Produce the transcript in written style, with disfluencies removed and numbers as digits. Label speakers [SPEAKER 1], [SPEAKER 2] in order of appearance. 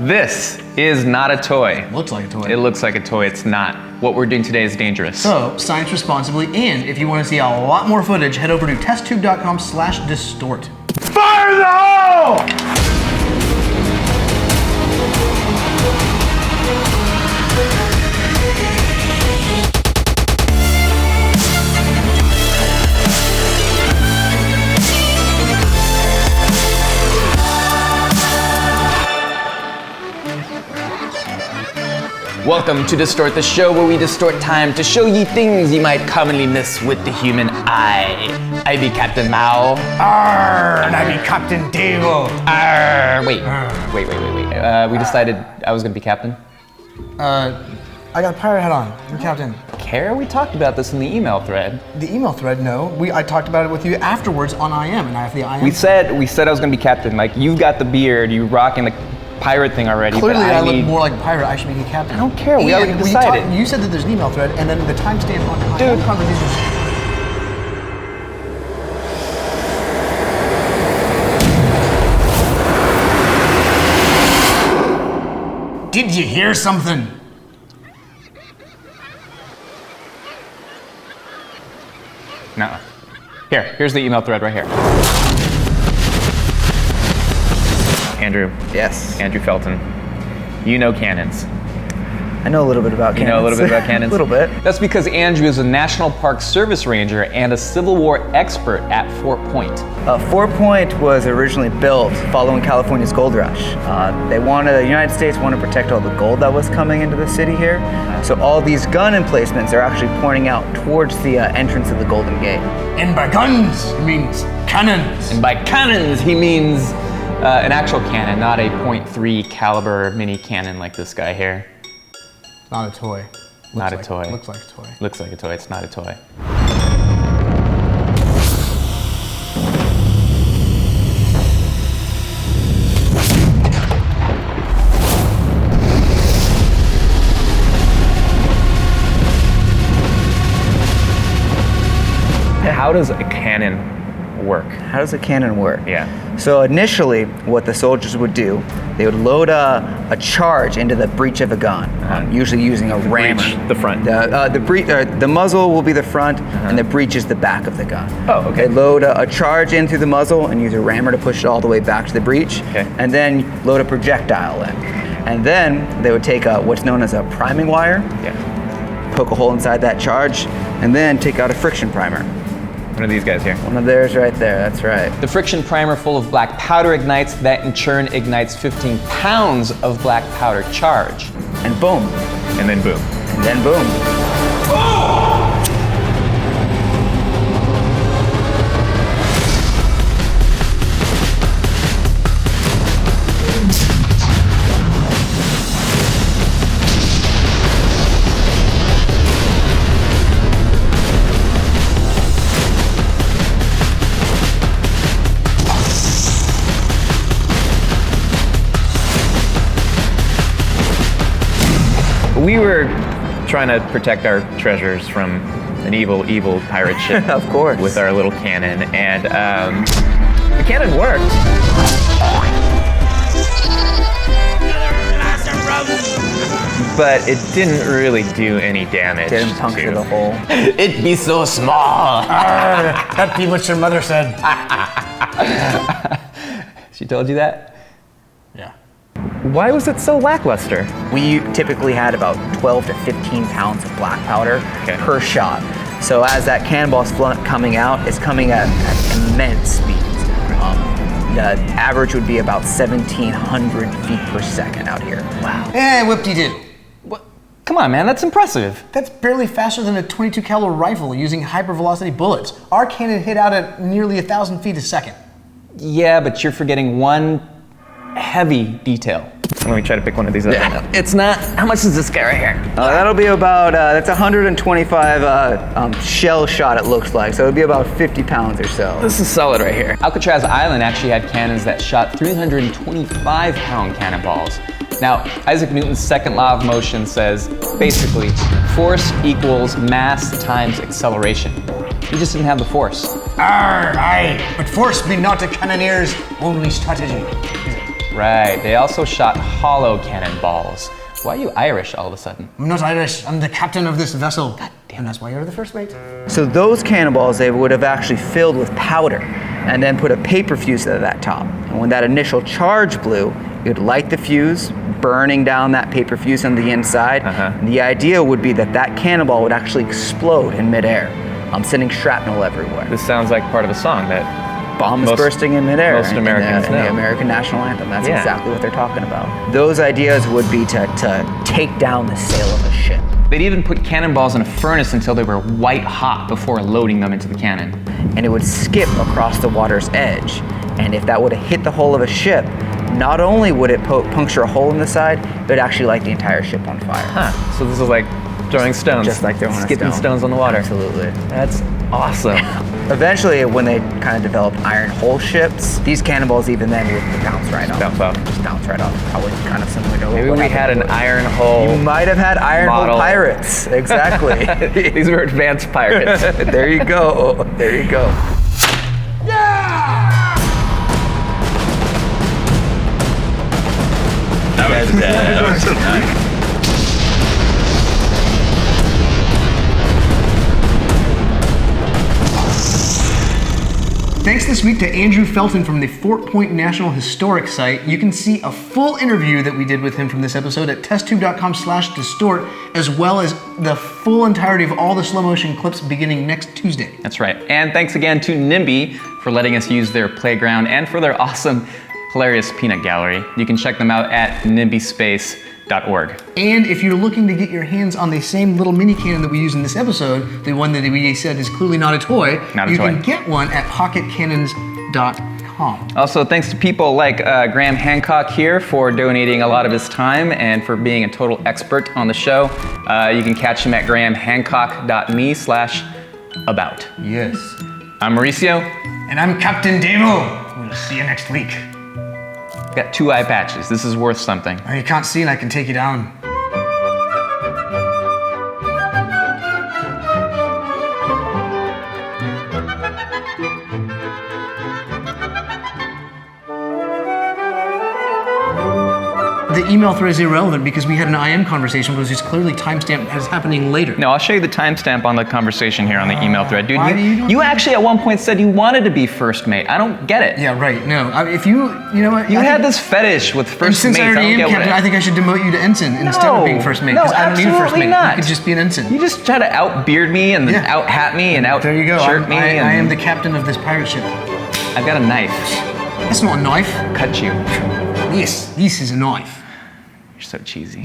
[SPEAKER 1] This is not a toy.
[SPEAKER 2] Looks like a toy.
[SPEAKER 1] It looks like a toy, it's not. What we're doing today is dangerous.
[SPEAKER 2] So, science responsibly, and if you want to see a lot more footage, head over to testtube.com/distort.
[SPEAKER 1] Fire the hole! Welcome to Distort, the show where we distort time to show ye things ye might commonly miss with the human eye. I be Captain Mao.
[SPEAKER 2] Arrgh, and I be Captain Devil.
[SPEAKER 1] Arrgh. Wait. We decided I was gonna be captain.
[SPEAKER 2] I got a pirate hat on. You're captain.
[SPEAKER 1] Care? We talked about this in the email thread.
[SPEAKER 2] The email thread? No. I talked about it with you afterwards on IM, and I have the IM.
[SPEAKER 1] We said I was gonna be captain. Like, you've got the beard, you rocking the pirate thing already.
[SPEAKER 2] Clearly, I look more like a pirate. I should be the captain.
[SPEAKER 1] I don't care. We already decided.
[SPEAKER 2] You said that there's an email thread, and then the timestamp on the
[SPEAKER 1] Dude.
[SPEAKER 2] conversation. Did you hear something?
[SPEAKER 1] No. Here's the email thread right here. Andrew.
[SPEAKER 3] Yes.
[SPEAKER 1] Andrew Felton. You know cannons.
[SPEAKER 3] I know a little bit about cannons.
[SPEAKER 1] You know a little bit about cannons?
[SPEAKER 3] A little bit.
[SPEAKER 1] That's because Andrew is a National Park Service Ranger and a Civil War expert at Fort Point.
[SPEAKER 3] Fort Point was originally built following California's gold rush. The United States wanted to protect all the gold that was coming into the city here. So all these gun emplacements are actually pointing out towards the entrance of the Golden Gate.
[SPEAKER 2] And by guns, he means cannons.
[SPEAKER 1] And by cannons, he means an actual cannon, not a .3 caliber mini cannon like this guy here.
[SPEAKER 2] Not a toy.
[SPEAKER 1] Not a toy.
[SPEAKER 2] Looks like a toy.
[SPEAKER 1] Looks like a toy, it's not a toy. How does a cannon work?
[SPEAKER 3] How does a cannon work?
[SPEAKER 1] Yeah.
[SPEAKER 3] So initially, what the soldiers would do, they would load a charge into the breech of a gun, usually using a rammer.
[SPEAKER 1] Breech, the front.
[SPEAKER 3] The muzzle will be the front, and the breech is the back of the gun.
[SPEAKER 1] Oh, okay.
[SPEAKER 3] They load a charge in through the muzzle and use a rammer to push it all the way back to the breech,
[SPEAKER 1] Okay.
[SPEAKER 3] and then load a projectile in. And then they would take what's known as a priming wire,
[SPEAKER 1] Yeah.
[SPEAKER 3] poke a hole inside that charge, and then take out a friction primer.
[SPEAKER 1] One of these guys here.
[SPEAKER 3] One of theirs right there, that's right.
[SPEAKER 1] The friction primer full of black powder ignites, that in turn ignites 15 pounds of black powder charge.
[SPEAKER 3] And boom.
[SPEAKER 1] And then boom.
[SPEAKER 3] And then boom.
[SPEAKER 1] We were trying to protect our treasures from an evil, evil pirate ship.
[SPEAKER 3] Of course.
[SPEAKER 1] With our little cannon, and the cannon worked. But it didn't really do any damage.
[SPEAKER 3] Didn't puncture the hole.
[SPEAKER 1] It be so small.
[SPEAKER 2] That be what your mother said.
[SPEAKER 1] She told you that?
[SPEAKER 2] Yeah.
[SPEAKER 1] Why was it so lackluster?
[SPEAKER 3] We typically had about 12 to 15 pounds of black powder per shot. So as that cannonball's coming out, it's coming at immense speeds. The average would be about 1,700 feet per second out here.
[SPEAKER 1] Wow.
[SPEAKER 2] Eh, whoop-de-doo.
[SPEAKER 1] What? Come on, man, that's impressive.
[SPEAKER 2] That's barely faster than a .22 caliber rifle using hypervelocity bullets. Our cannon hit out at nearly 1,000 feet a second.
[SPEAKER 1] Yeah, but you're forgetting one heavy detail. Let me try to pick one of these up.
[SPEAKER 3] Yeah.
[SPEAKER 1] It's not, how much is this guy right here?
[SPEAKER 3] That'll be about, that's 125 shell shot it looks like, so it'll be about 50 pounds or so.
[SPEAKER 1] This is solid right here. Alcatraz Island actually had cannons that shot 325-pound cannonballs. Now, Isaac Newton's second law of motion says, basically, force equals mass times acceleration. He just didn't have the force.
[SPEAKER 2] Aye, but force be not a cannoneer's only strategy, is it?
[SPEAKER 1] Right. They also shot hollow cannonballs. Why are you Irish all of a sudden?
[SPEAKER 2] I'm not Irish. I'm the captain of this vessel. God damn, and that's why you're the first mate.
[SPEAKER 3] So those cannonballs, they would have actually filled with powder and then put a paper fuse at that top. And when that initial charge blew, it would light the fuse, burning down that paper fuse on the inside. And the idea would be that that cannonball would actually explode in midair, sending shrapnel everywhere.
[SPEAKER 1] This sounds like part of a song that
[SPEAKER 3] Bombs bursting in midair.
[SPEAKER 1] Most Americans
[SPEAKER 3] in
[SPEAKER 1] know.
[SPEAKER 3] the American national anthem. That's exactly what they're talking about. Those ideas would be to take down the sail of a ship.
[SPEAKER 1] They'd even put cannonballs in a furnace until they were white hot before loading them into the cannon.
[SPEAKER 3] And it would skip across the water's edge. And if that would have hit the hull of a ship, not only would it puncture a hole in the side, it would actually light the entire ship on fire.
[SPEAKER 1] So this is like throwing stones.
[SPEAKER 3] Just like throwing
[SPEAKER 1] Skipping stones on the water.
[SPEAKER 3] Absolutely.
[SPEAKER 1] That's awesome.
[SPEAKER 3] Eventually, when they kind of developed iron hull ships, these cannonballs even then would bounce right off.
[SPEAKER 1] Bounce off.
[SPEAKER 3] Just bounce right off. Probably kind of similar to
[SPEAKER 1] Maybe
[SPEAKER 3] what
[SPEAKER 1] we had an iron hull.
[SPEAKER 3] You might have had iron
[SPEAKER 1] model.
[SPEAKER 3] hull pirates. Exactly.
[SPEAKER 1] These were advanced pirates.
[SPEAKER 3] There you go. There you go.
[SPEAKER 2] Thanks this week to Andrew Felton from the Fort Point National Historic Site. You can see a full interview that we did with him from this episode at testtube.com/distort, as well as the full entirety of all the slow motion clips beginning next Tuesday.
[SPEAKER 1] That's right. And thanks again to NIMBY for letting us use their playground and for their awesome, hilarious peanut gallery. You can check them out at nimbyspace.org.
[SPEAKER 2] And if you're looking to get your hands on the same little mini cannon that we use in this episode, the one that we said is clearly not a toy, you can get one at pocketcannons.com.
[SPEAKER 1] Also, thanks to people like Graham Hancock here for donating a lot of his time and for being a total expert on the show. You can catch him at grahamhancock.me/about.
[SPEAKER 2] Yes.
[SPEAKER 1] I'm Mauricio.
[SPEAKER 2] And I'm Captain Davo. We'll see you next week.
[SPEAKER 1] Got 2 eye patches. This is worth something.
[SPEAKER 2] Oh, you can't see and I can take you down. The email thread is irrelevant because we had an IM conversation, which is clearly timestamped as happening later.
[SPEAKER 1] No, I'll show you the timestamp on the conversation here on the email thread. Dude,
[SPEAKER 2] why do you
[SPEAKER 1] you actually at one point said you wanted to be first mate. I don't get it.
[SPEAKER 2] Yeah, right. No, if you know what?
[SPEAKER 1] You had this fetish with first
[SPEAKER 2] and since
[SPEAKER 1] mates.
[SPEAKER 2] I already
[SPEAKER 1] don't
[SPEAKER 2] am
[SPEAKER 1] get
[SPEAKER 2] captain,
[SPEAKER 1] what
[SPEAKER 2] I think I should demote you to ensign instead of being first mate.
[SPEAKER 1] No,
[SPEAKER 2] Because I don't need a first
[SPEAKER 1] absolutely
[SPEAKER 2] mate.
[SPEAKER 1] not.
[SPEAKER 2] You could just be an ensign.
[SPEAKER 1] You just try to out-beard me and
[SPEAKER 2] Yeah.
[SPEAKER 1] out-hat me and
[SPEAKER 2] There you go.
[SPEAKER 1] out-shirt me.
[SPEAKER 2] I am the captain of this pirate ship.
[SPEAKER 1] I've got a knife.
[SPEAKER 2] That's not a knife.
[SPEAKER 1] Cut you.
[SPEAKER 2] This is a knife.
[SPEAKER 1] You're so cheesy.